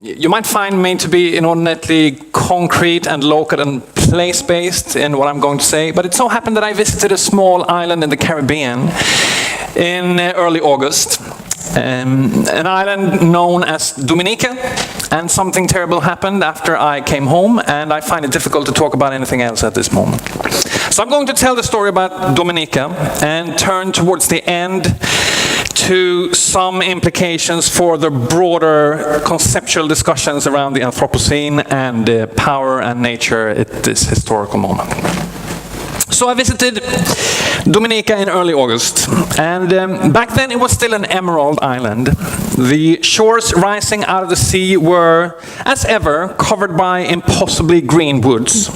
You might find me to be inordinately concrete and local and place-based in what I'm going to say, but it so happened that I visited a small island in the Caribbean in early August, an island known as Dominica, and something terrible happened after I came home, and I find it difficult to talk about anything else at this moment. So I'm going to tell the story about Dominica and turn towards the end to some implications for the broader conceptual discussions around the Anthropocene and power and nature at this historical moment. So I visited Dominica in early August, and back then it was still an emerald island. The shores rising out of the sea were, as ever, covered by impossibly green woods.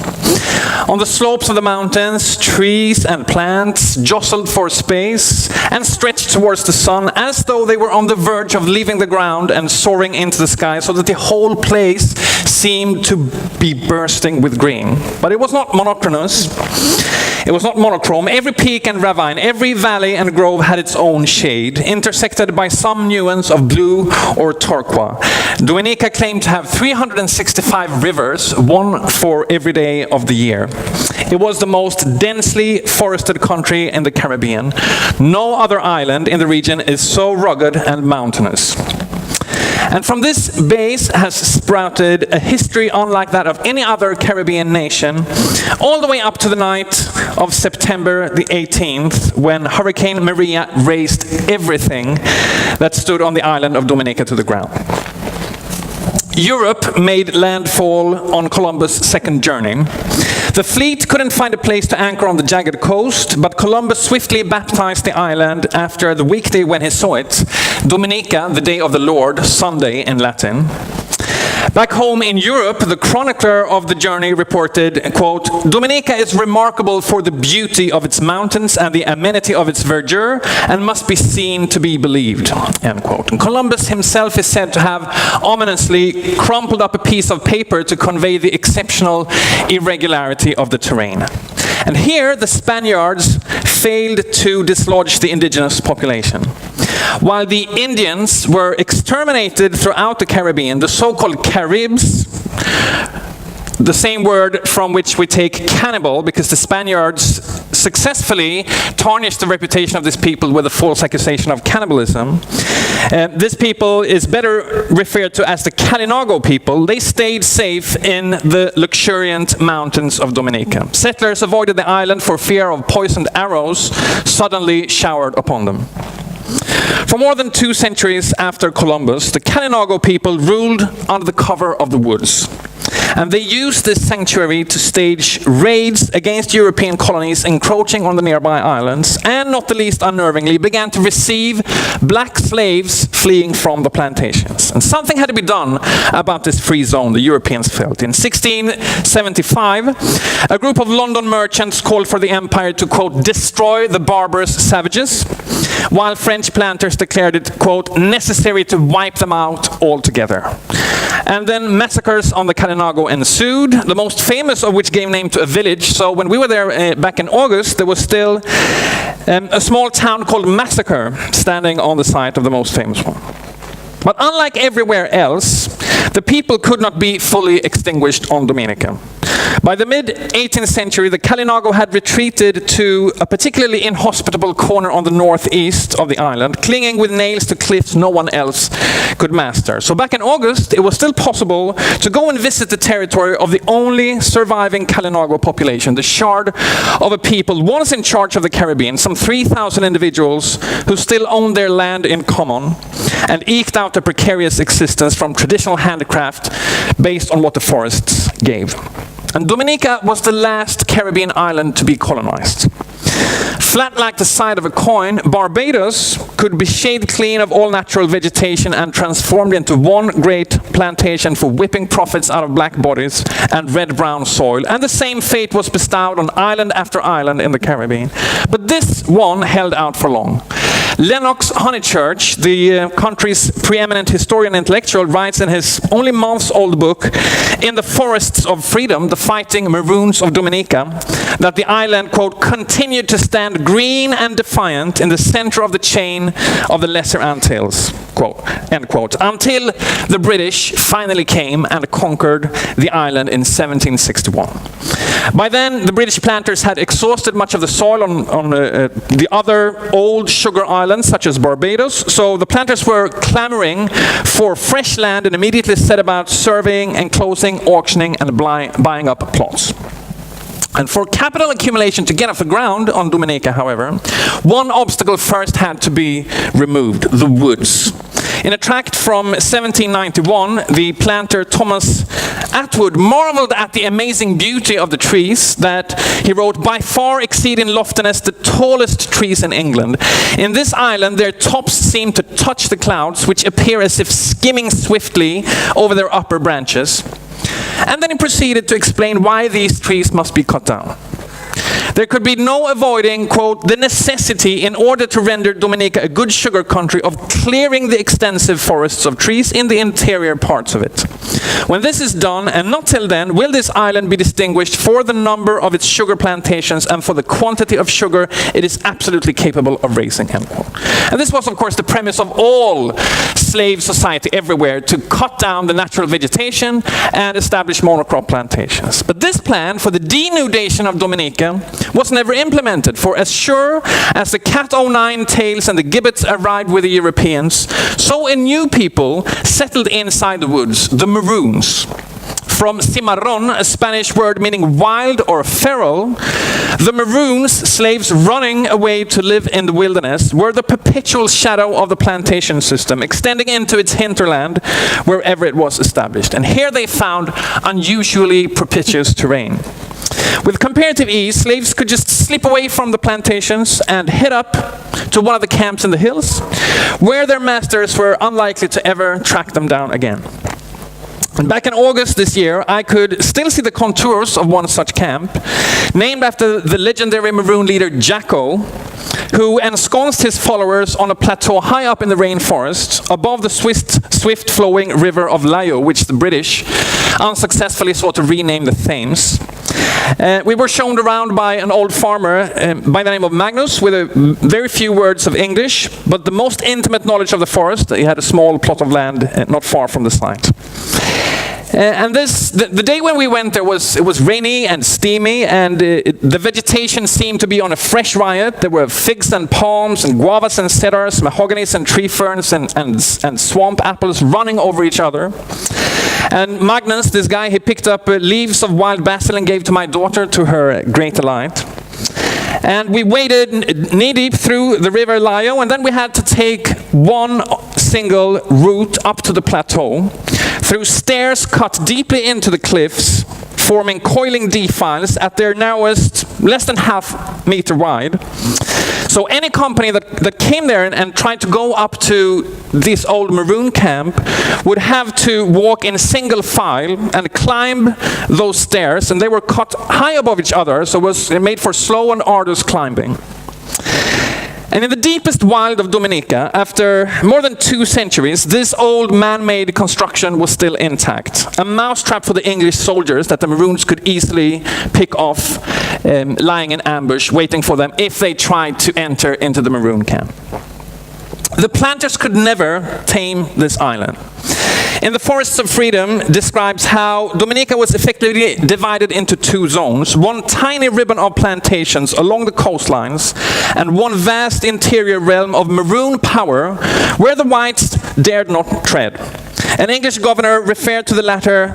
On the slopes of the mountains, trees and plants jostled for space and stretched towards the sun as though they were on the verge of leaving the ground and soaring into the sky, so that the whole place seemed to be bursting with green. But it was not monotonous. It was not monochrome. Every peak and ravine, every valley and grove had its own shade, intersected by some nuance of blue or turquoise. Dominica claimed to have 365 rivers, one for every day of the year. It was the most densely forested country in the Caribbean. No other island in the region is so rugged and mountainous. And from this base has sprouted a history unlike that of any other Caribbean nation, all the way up to the night of September the 18th, when Hurricane Maria razed everything that stood on the island of Dominica to the ground. Europe made landfall on Columbus' second journey. The fleet couldn't find a place to anchor on the jagged coast, but Columbus swiftly baptized the island after the weekday when he saw it, Dominica, the day of the Lord, Sunday in Latin. Back home in Europe, the chronicler of the journey reported, quote, "Dominica is remarkable for the beauty of its mountains and the amenity of its verdure, and must be seen to be believed," end quote. And Columbus himself is said to have ominously crumpled up a piece of paper to convey the exceptional irregularity of the terrain. And here, the Spaniards failed to dislodge the indigenous population. While the Indians were exterminated throughout the Caribbean, the so-called Caribs, the same word from which we take cannibal, because the Spaniards successfully tarnished the reputation of this people with a false accusation of cannibalism. This people is better referred to as the Kalinago people. They stayed safe in the luxuriant mountains of Dominica. Settlers avoided the island for fear of poisoned arrows suddenly showered upon them. For more than 2 centuries after Columbus, the Kalinago people ruled under the cover of the woods. And they used this sanctuary to stage raids against European colonies encroaching on the nearby islands, and not the least unnervingly, began to receive black slaves fleeing from the plantations. And something had to be done about this free zone, the Europeans felt. In 1675, a group of London merchants called for the empire to, quote, "destroy the barbarous savages," while French planters declared it, quote, "necessary to wipe them out altogether." And then massacres on the Kalinago ensued, the most famous of which gave name to a village. So when we were there back in August, there was still a small town called Massacre standing on the site of the most famous one. But unlike everywhere else, the people could not be fully extinguished on Dominica. By the mid-18th century, the Kalinago had retreated to a particularly inhospitable corner on the northeast of the island, clinging with nails to cliffs no one else could master. So back in August, it was still possible to go and visit the territory of the only surviving Kalinago population, the shard of a people once in charge of the Caribbean, some 3,000 individuals who still owned their land in common and eked out a precarious existence from traditional handicraft based on what the forests gave. And Dominica was the last Caribbean island to be colonized. Flat like the side of a coin, Barbados could be shaved clean of all natural vegetation and transformed into one great plantation for whipping profits out of black bodies and red-brown soil. And the same fate was bestowed on island after island in the Caribbean. But this one held out for long. Lennox Honeychurch, the country's preeminent historian and intellectual, writes in his only months-old book, "In the Forests of Freedom, the Fighting Maroons of Dominica," that the island, quote, continued to stand green and defiant in the center of the chain of the Lesser Antilles, quote, end quote, until the British finally came and conquered the island in 1761. By then, the British planters had exhausted much of the soil on the other old sugar islands, such as Barbados, so the planters were clamoring for fresh land and immediately set about surveying, enclosing, auctioning, and buying up plots. And for capital accumulation to get off the ground on Dominica, however, one obstacle first had to be removed: the woods. In a tract from 1791, the planter Thomas Atwood marveled at the amazing beauty of the trees that, he wrote, by far exceed in loftiness the tallest trees in England. In this island, their tops seem to touch the clouds, which appear as if skimming swiftly over their upper branches. And then he proceeded to explain why these trees must be cut down. There could be no avoiding, quote, the necessity in order to render Dominica a good sugar country of clearing the extensive forests of trees in the interior parts of it. When this is done, and not till then, will this island be distinguished for the number of its sugar plantations and for the quantity of sugar it is absolutely capable of raising, end quote. And this was, of course, the premise of all slave society everywhere, to cut down the natural vegetation and establish monocrop plantations. But this plan for the denudation of Dominica was never implemented, for as sure as the cat o' nine tails and the gibbets arrived with the Europeans, so a new people settled inside the woods, the Maroons. From cimarron, a Spanish word meaning wild or feral, the Maroons, slaves running away to live in the wilderness, were the perpetual shadow of the plantation system, extending into its hinterland wherever it was established. And here they found unusually propitious terrain. With comparative ease, slaves could just slip away from the plantations and head up to one of the camps in the hills, where their masters were unlikely to ever track them down again. And back in August this year, I could still see the contours of one such camp, named after the legendary Maroon leader Jacko, who ensconced his followers on a plateau high up in the rainforest, above the swift-flowing river of Layo, which the British unsuccessfully sought to rename the Thames. We were shown around by an old farmer by the name of Magnus, with very few words of English, but the most intimate knowledge of the forest. He had a small plot of land not far from the site. And the day when we went there, it was rainy and steamy, and the vegetation seemed to be on a fresh riot. There were figs and palms and guavas and cedars, mahoganies and tree ferns and swamp apples running over each other. And Magnus, this guy, he picked up leaves of wild basil and gave to my daughter, to her great delight. And we waded knee-deep through the river Layo, and then we had to take one single route up to the plateau, through stairs cut deeply into the cliffs, forming coiling defiles at their narrowest, less than half meter wide. So any company that came there and tried to go up to this old Maroon camp would have to walk in single file and climb those stairs, and they were cut high above each other, so it was made for slow and arduous climbing. And in the deepest wild of Dominica, after more than 2 centuries, this old man-made construction was still intact. A mousetrap for the English soldiers that the Maroons could easily pick off, lying in ambush, waiting for them if they tried to enter into the Maroon camp. The planters could never tame this island. In the Forests of Freedom describes how Dominica was effectively divided into 2 zones, one tiny ribbon of plantations along the coastlines, and one vast interior realm of Maroon power where the whites dared not tread. An English governor referred to the latter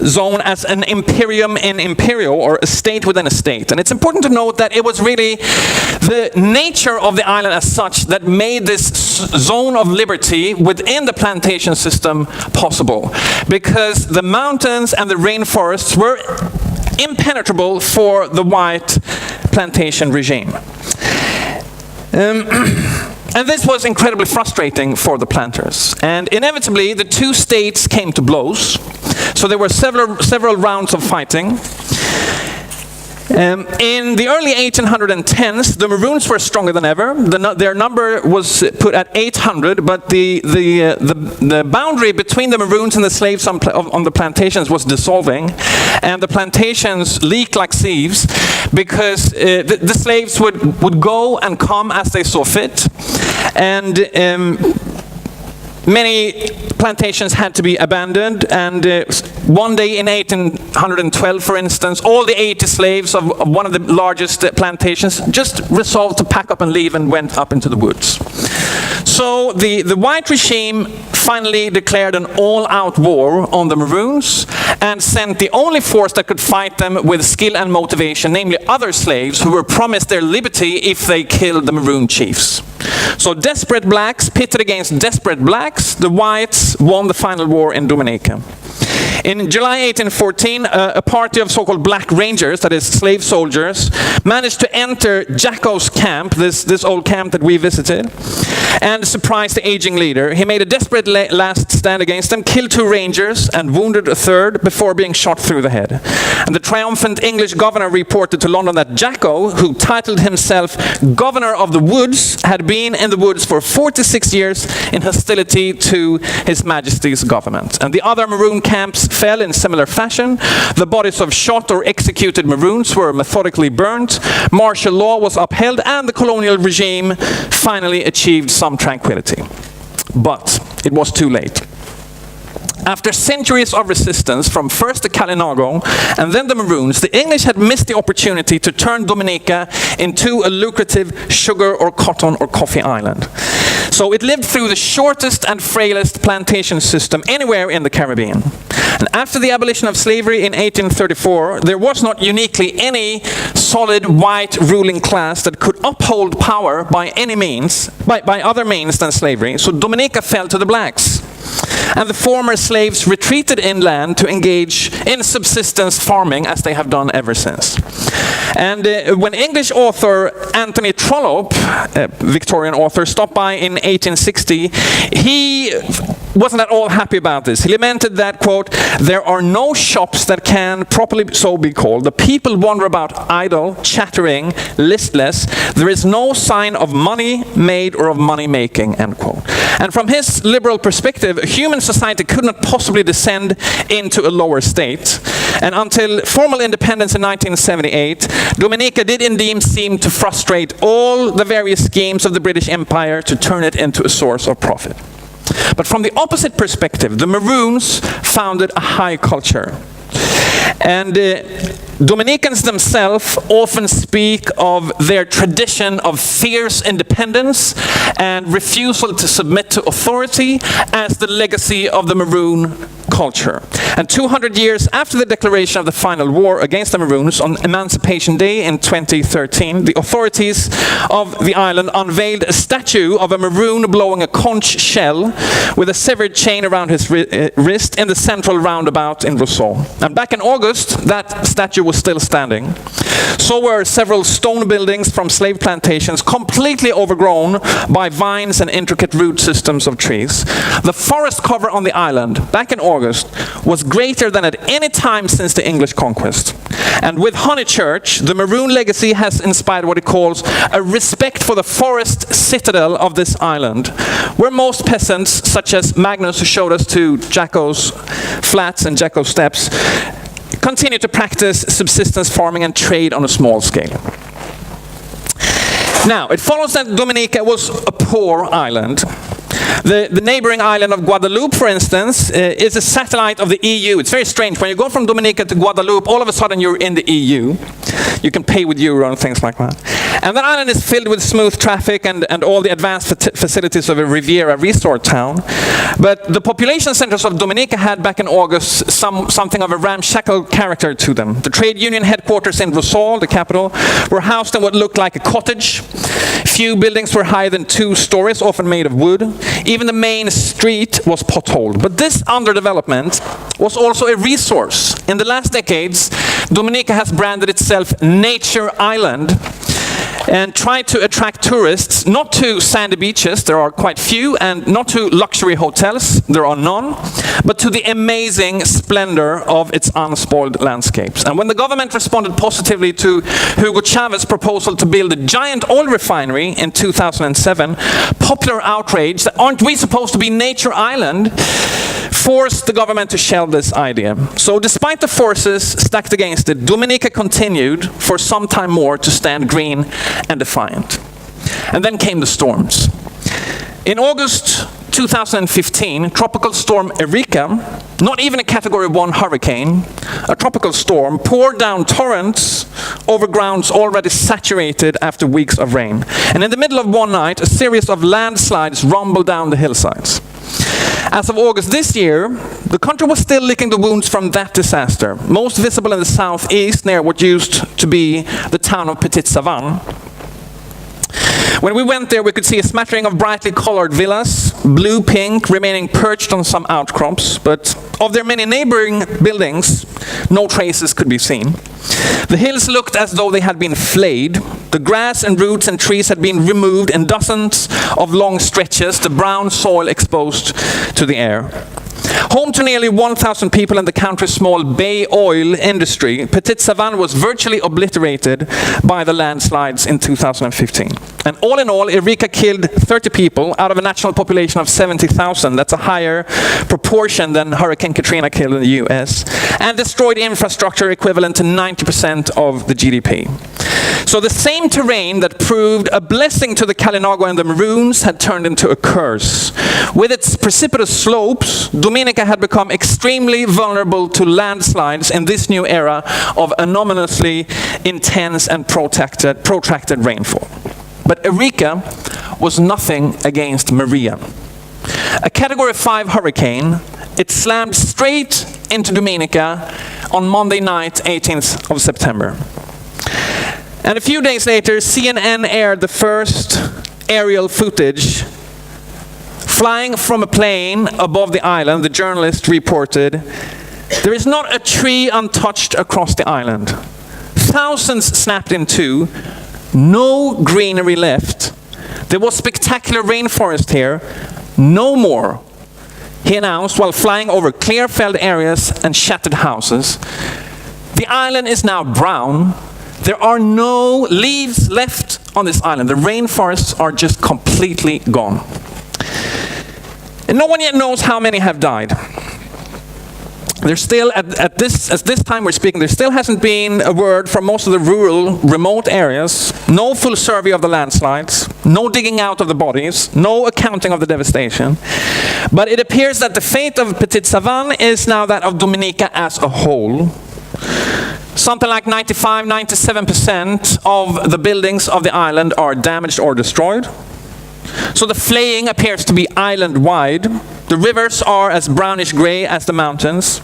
zone as an imperium in imperio, or a state within a state. And it's important to note that it was really the nature of the island as such that made this zone of liberty within the plantation system possible, because the mountains and the rainforests were impenetrable for the white plantation regime. And this was incredibly frustrating for the planters. And inevitably, the 2 states came to blows. So there were several rounds of fighting. In the early 1810s, the Maroons were stronger than ever. Their number was put at 800, but the boundary between the Maroons and the slaves on the plantations was dissolving, and the plantations leaked like sieves. because the slaves would go and come as they saw fit, and many plantations had to be abandoned, and one day in 1812, for instance, all the 80 slaves of one of the largest plantations just resolved to pack up and leave and went up into the woods. So the white regime finally declared an all-out war on the Maroons and sent the only force that could fight them with skill and motivation, namely other slaves who were promised their liberty if they killed the Maroon chiefs. So desperate blacks pitted against desperate blacks. The whites won the final war in Dominica. In July 1814, a party of so-called Black Rangers, that is slave soldiers, managed to enter Jacko's camp, this old camp that we visited, and surprised the aging leader. He made a desperate last stand against them, killed 2 rangers, and wounded a third before being shot through the head. And the triumphant English governor reported to London that Jacko, who titled himself Governor of the Woods, had been in the woods for 46 years in hostility to His Majesty's government. And the other Maroon camps fell in similar fashion. The bodies of shot or executed Maroons were methodically burnt, martial law was upheld, and the colonial regime finally achieved some tranquility. But it was too late. After centuries of resistance from first the Kalinago and then the Maroons, the English had missed the opportunity to turn Dominica into a lucrative sugar or cotton or coffee island. So it lived through the shortest and frailest plantation system anywhere in the Caribbean. And after the abolition of slavery in 1834, there was not uniquely any solid white ruling class that could uphold power by any means, by other means than slavery. So Dominica fell to the blacks. And the former slaves retreated inland to engage in subsistence farming, as they have done ever since. And when English author Anthony Trollope, a Victorian author, stopped by in 1860, he wasn't at all happy about this. He lamented that, quote, "There are no shops that can properly so be called. The people wander about idle, chattering, listless. There is no sign of money made or of money making," end quote. And from his liberal perspective, human society could not possibly descend into a lower state. And until formal independence in 1978, Dominica did indeed seem to frustrate all the various schemes of the British Empire to turn it into a source of profit. But from the opposite perspective, the Maroons founded a high culture. And Dominicans themselves often speak of their tradition of fierce independence and refusal to submit to authority as the legacy of the Maroon culture. And 200 years after the declaration of the final war against the Maroons on Emancipation Day in 2013, the authorities of the island unveiled a statue of a Maroon blowing a conch shell with a severed chain around his wrist in the central roundabout in Rousseau. And back in August, that statue was still standing. So were several stone buildings from slave plantations completely overgrown by vines and intricate root systems of trees. The forest cover on the island, back in August, was greater than at any time since the English conquest. And with Honeychurch, the Maroon legacy has inspired what it calls a respect for the forest citadel of this island, where most peasants, such as Magnus, who showed us to Jacko's flats and Jacko's steps, continue to practice subsistence farming and trade on a small scale. Now, it follows that Dominica was a poor island. The neighboring island of Guadeloupe, for instance, is a satellite of the EU. It's very strange. When you go from Dominica to Guadeloupe, all of a sudden you're in the EU. You can pay with euro and things like that. And that island is filled with smooth traffic and all the advanced facilities of a Riviera resort town. But the population centers of Dominica had back in August something of a ramshackle character to them. The trade union headquarters in Rousseau, the capital, were housed in what looked like a cottage. Few buildings were higher than 2 stories, often made of wood. Even the main street was potholed. But this underdevelopment was also a resource. In the last decades, Dominica has branded itself Nature Island and tried to attract tourists, not to sandy beaches, there are quite few, and not to luxury hotels, there are none, but to the amazing splendor of its unspoiled landscapes. And when the government responded positively to Hugo Chávez's proposal to build a giant oil refinery in 2007, popular outrage that aren't we supposed to be Nature Island forced the government to shelve this idea. So despite the forces stacked against it, Dominica continued for some time more to stand green and defiant. And then came the storms. In August 2015, tropical storm Erika, not even a category 1 hurricane, a tropical storm, poured down torrents over grounds already saturated after weeks of rain. And in the middle of one night, a series of landslides rumbled down the hillsides. As of August this year, the country was still licking the wounds from that disaster, most visible in the southeast near what used to be the town of Petite Savane. When we went there, we could see a smattering of brightly colored villas, blue-pink, remaining perched on some outcrops, but of their many neighboring buildings, no traces could be seen. The hills looked as though they had been flayed. The grass and roots and trees had been removed in dozens of long stretches, the brown soil exposed to the air. Home to nearly 1,000 people in the country's small bay oil industry, Petite Savane was virtually obliterated by the landslides in 2015. And all in all, Erika killed 30 people out of a national population of 70,000. That's a higher proportion than Hurricane Katrina killed in the US. And destroyed infrastructure equivalent to 90% of the GDP. So the same terrain that proved a blessing to the Kalinago and the Maroons had turned into a curse. With its precipitous slopes, Dominica had become extremely vulnerable to landslides in this new era of anomalously intense and protracted rainfall. But Erika was nothing against Maria. A category 5 hurricane, it slammed straight into Dominica on Monday night, 18th of September. And a few days later, CNN aired the first aerial footage. Flying from a plane above the island, the journalist reported, there is not a tree untouched across the island. Thousands snapped in two, no greenery left. There was spectacular rainforest here, no more, he announced while flying over clear-felled areas and shattered houses. The island is now brown. There are no leaves left on this island. The rainforests are just completely gone. And no one yet knows how many have died. There's still, at this time we're speaking, there still hasn't been a word from most of the rural, remote areas, no full survey of the landslides, no digging out of the bodies, no accounting of the devastation. But it appears that the fate of Petite Savane is now that of Dominica as a whole. Something like 95–97% of the buildings of the island are damaged or destroyed. So the flaying appears to be island-wide. The rivers are as brownish-gray as the mountains.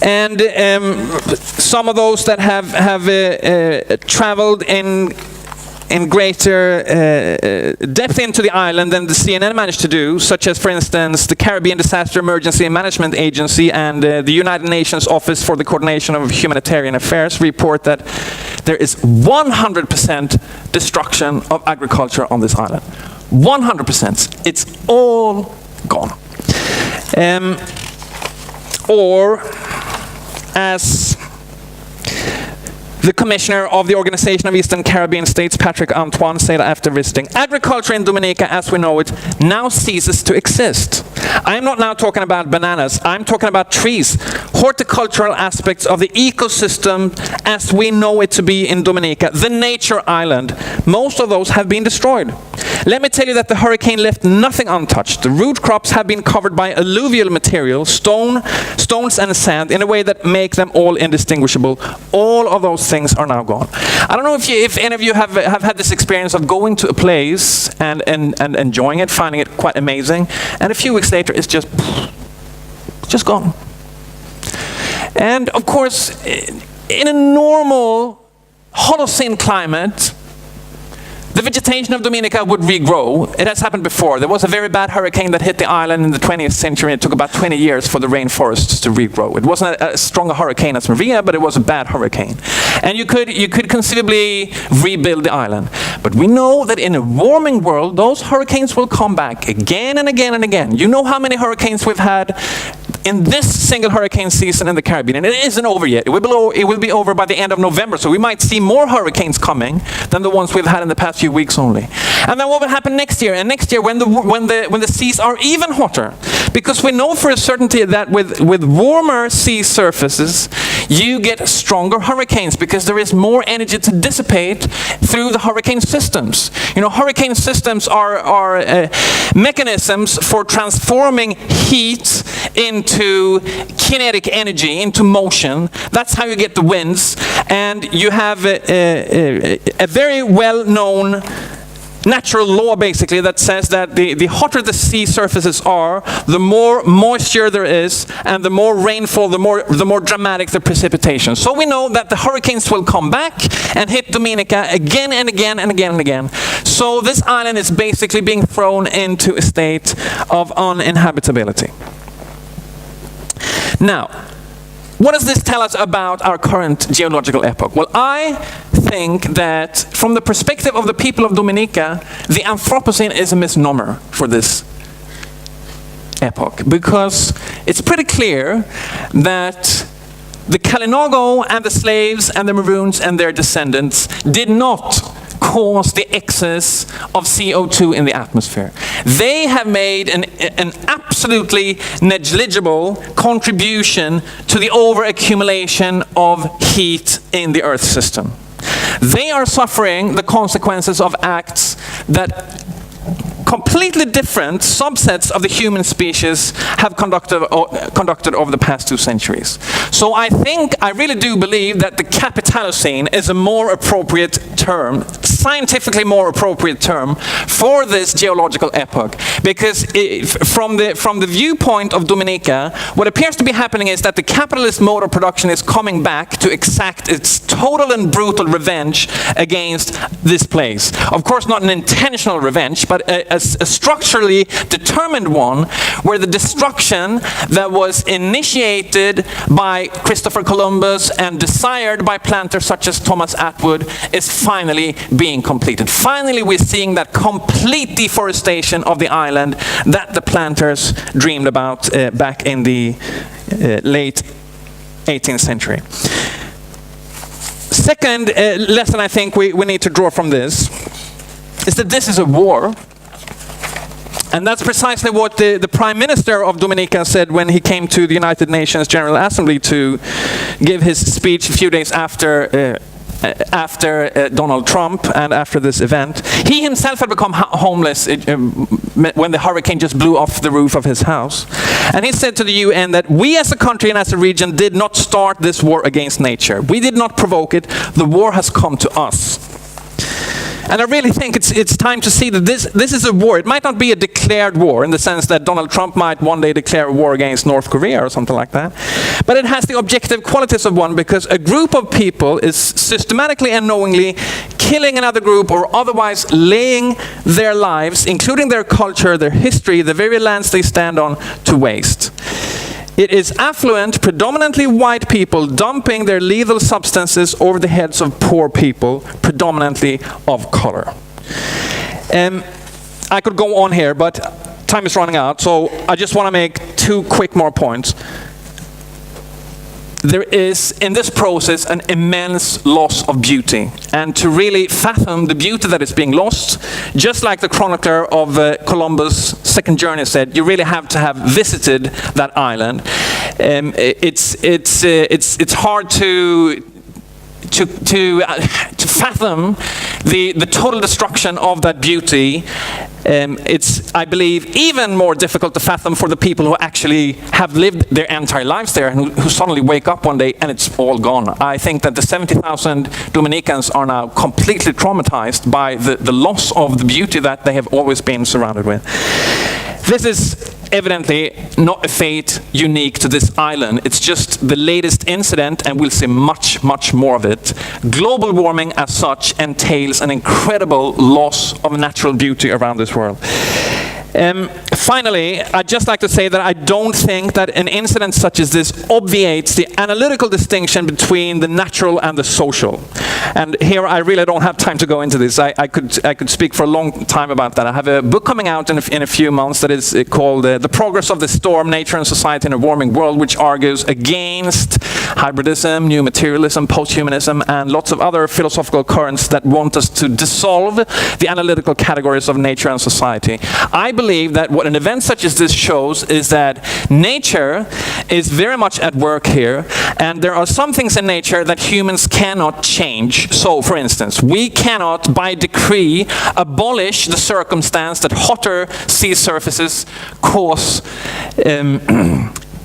And some of those that have traveled in greater depth into the island than the CNN managed to do, such as, for instance, the Caribbean Disaster Emergency Management Agency and the United Nations Office for the Coordination of Humanitarian Affairs, report that there is 100% destruction of agriculture on this island. 100%. It's all gone. Or, as the commissioner of the Organization of Eastern Caribbean States, Patrick Antoine, said after visiting, agriculture in Dominica as we know it now ceases to exist. I am not now talking about bananas, I'm talking about trees, horticultural aspects of the ecosystem as we know it to be in Dominica, the nature island. Most of those have been destroyed. Let me tell you that the hurricane left nothing untouched. The root crops have been covered by alluvial material, stones and sand, in a way that make them all indistinguishable. All of those things are now gone. I don't know if any of you have had this experience of going to a place and enjoying it, finding it quite amazing, and a few weeks later it's just gone. And of course, in a normal Holocene climate, the vegetation of Dominica would regrow. It has happened before. There was a very bad hurricane that hit the island in the 20th century. It took about 20 years for the rainforests to regrow. It wasn't a stronger hurricane as Maria, but it was a bad hurricane. And you could conceivably rebuild the island. But we know that in a warming world, those hurricanes will come back again and again and again. You know how many hurricanes we've had in this single hurricane season in the Caribbean, and it isn't over yet. It will be over by the end of November, so we might see more hurricanes coming than the ones we've had in the past few weeks only. And then what will happen next year? And next year, when the seas are even hotter, because we know for a certainty that with warmer sea surfaces, you get stronger hurricanes because there is more energy to dissipate through the hurricane systems. You know, hurricane systems are mechanisms for transforming heat into kinetic energy, into motion. That's how you get the winds. And you have a very well-known natural law, basically, that says that the hotter the sea surfaces are, the more moisture there is, and the more rainfall, the more dramatic the precipitation. So we know that the hurricanes will come back and hit Dominica again and again and again and again. So this island is basically being thrown into a state of uninhabitability. Now, what does this tell us about our current geological epoch? Well, I think that from the perspective of the people of Dominica, the Anthropocene is a misnomer for this epoch, because it's pretty clear that the Kalinago and the slaves and the Maroons and their descendants did not cause the excess of CO2 in the atmosphere. They have made an absolutely negligible contribution to the overaccumulation of heat in the Earth system. They are suffering the consequences of acts that completely different subsets of the human species have conducted over the past 2 centuries. So I really do believe that the Capitalocene is a more appropriate term, scientifically more appropriate term for this geological epoch, because from the viewpoint of Dominica, what appears to be happening is that the capitalist mode of production is coming back to exact its total and brutal revenge against this place. Of course, not an intentional revenge, but a structurally determined one, where the destruction that was initiated by Christopher Columbus and desired by planters such as Thomas Atwood is finally being completed. Finally, we're seeing that complete deforestation of the island that the planters dreamed about back in the late 18th century. Second lesson I think we need to draw from this is that this is a war. And that's precisely what the Prime Minister of Dominica said when he came to the United Nations General Assembly to give his speech a few days after Donald Trump and after this event. He himself had become homeless when the hurricane just blew off the roof of his house. And he said to the UN that we as a country and as a region did not start this war against nature. We did not provoke it. The war has come to us. And I really think it's time to see that this is a war. It might not be a declared war in the sense that Donald Trump might one day declare a war against North Korea or something like that. But it has the objective qualities of one, because a group of people is systematically and knowingly killing another group or otherwise laying their lives, including their culture, their history, the very lands they stand on, to waste. It is affluent, predominantly white people dumping their lethal substances over the heads of poor people, predominantly of color. I could go on here, but time is running out, so I just want to make 2 quick more points. There is, in this process, an immense loss of beauty. And to really fathom the beauty that is being lost, just like the chronicler of Columbus' second journey said, you really have to have visited that island. It's hard to fathom the total destruction of that beauty. It's, I believe, even more difficult to fathom for the people who actually have lived their entire lives there and who suddenly wake up one day and it's all gone. I think that the 70,000 Dominicans are now completely traumatized by the loss of the beauty that they have always been surrounded with. This is evidently not a fate unique to this island. It's just the latest incident, and we'll see much, much more of it. Global warming as such entails an incredible loss of natural beauty around this world. Finally, I'd just like to say that I don't think that an incident such as this obviates the analytical distinction between the natural and the social. And here I really don't have time to go into this. I could speak for a long time about that. I have a book coming out in a few months that is called The Progress of the Storm, Nature and Society in a Warming World, which argues against hybridism, new materialism, posthumanism, and lots of other philosophical currents that want us to dissolve the analytical categories of nature and society. I believe that what an event such as this shows is that nature is very much at work here, and there are some things in nature that humans cannot change. So, for instance, we cannot, by decree, abolish the circumstance that hotter sea surfaces cause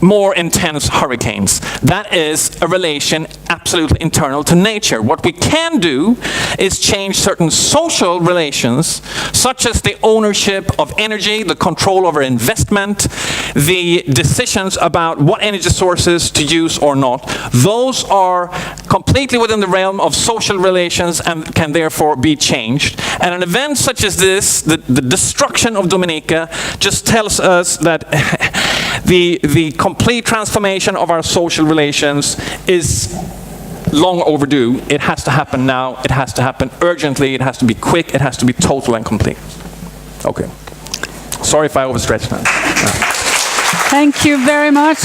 more intense hurricanes. That is a relation absolutely internal to nature. What we can do is change certain social relations, such as the ownership of energy, the control over investment, the decisions about what energy sources to use or not. Those are completely within the realm of social relations and can therefore be changed. And an event such as this, the destruction of Dominica, just tells us that the complete transformation of our social relations is long overdue. It has to happen now. It has to happen urgently. It has to be quick. It has to be total and complete. Okay. Sorry if I overstretched now. Thank you very much.